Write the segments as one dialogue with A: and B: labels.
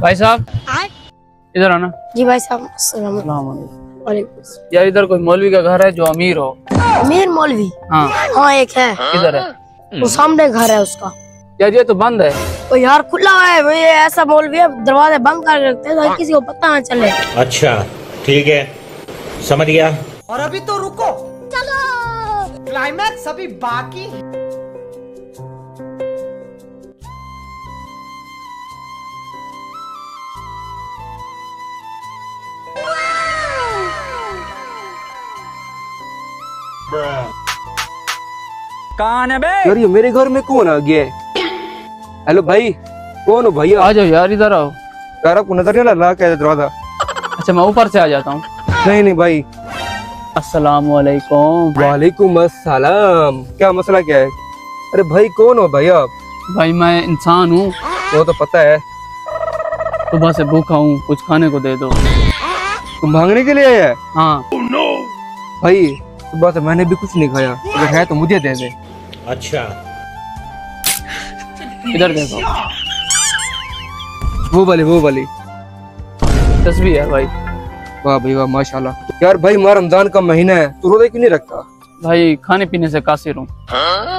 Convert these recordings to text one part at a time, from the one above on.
A: भाई साहब इधर आना।
B: जी भाई साहब। अस्सलाम वालेकुम।
A: यार इधर कोई मौलवी का घर है जो अमीर हो?
B: अमीर मौलवी?
A: हाँ
B: हाँ एक है।
A: किधर है?
B: वो सामने घर है उसका।
A: यार ये तो बंद है।
B: तो यार खुला है भाई, ऐसा मौलवी है दरवाजे बंद कर रखते हैं ताकि किसी को पता ना चले।
C: अच्छा ठीक है, समझ गया।
D: और अभी तो रुको, चलो क्लाइमैक्स अभी बाकी।
A: कौन है बे?
E: यार ये मेरे घर में कौन आ गया है? हेलो भाई, कौन हो भैया?
A: आ जाओ यार, इधर आओ।
E: यार आपको नजर नहीं लगा क्या दरवाजा?
A: अच्छा मैं ऊपर से आ जाता हूँ।
E: नहीं नहीं भाई।
A: अस्सलाम वालेकुम।
E: वालेकुम अस्सलाम। क्या मसला क्या है? अरे भाई कौन हो भाई आप?
A: भाई मैं इंसान हूँ।
E: वो तो पता है।
A: सुबह से भूखा हूँ, कुछ खाने को दे दो।
E: तुम भागने के लिए आया है?
A: हाँ
E: भाई सुबह से मैंने भी कुछ नहीं खाया, अगर है तो मुझे दे दे।
C: अच्छा
A: इधर देखो,
E: वो वाली
A: तस्वीर है भाई।
E: वाह भाई वाह, माशाल्लाह। यार भाई हमारा रमजान का महीना है, तू रोजा क्यों नहीं रखता?
A: भाई खाने पीने से कासिर हूँ।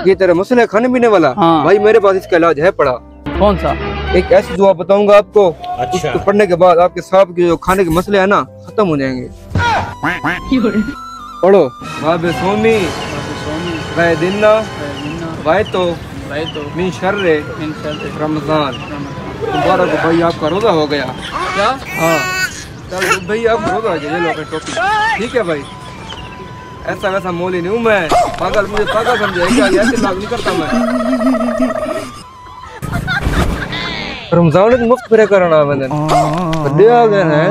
E: ये तेरा मसला है खाने पीने वाला?
A: हाँ।
E: भाई मेरे पास इसका इलाज है पड़ा।
A: कौन सा?
E: एक ऐसी दुआ बताऊंगा आपको,
C: अच्छा।
E: उसको पढ़ने के बाद आपके सांप के जो खाने के मसले है ना खत्म हो जाएंगे। पढ़ो। वाबे सोमी वाय दिन्ना वाय तो मिन शर्रे रमजान। दोबारा को भाई आपका रोजा हो गया।
A: क्या?
E: हाँ चल भाई आपका रोजा हो गया, ये लो अपनी टोपी। ठीक है भाई, ऐसा वैसा मौली नहीं हूँ मैं, पागल मुझे पागल समझेगा, ऐसे लाभ नहीं करता मैं। रमजान मुफ्त पूरे करना मैंने आ गए हैं।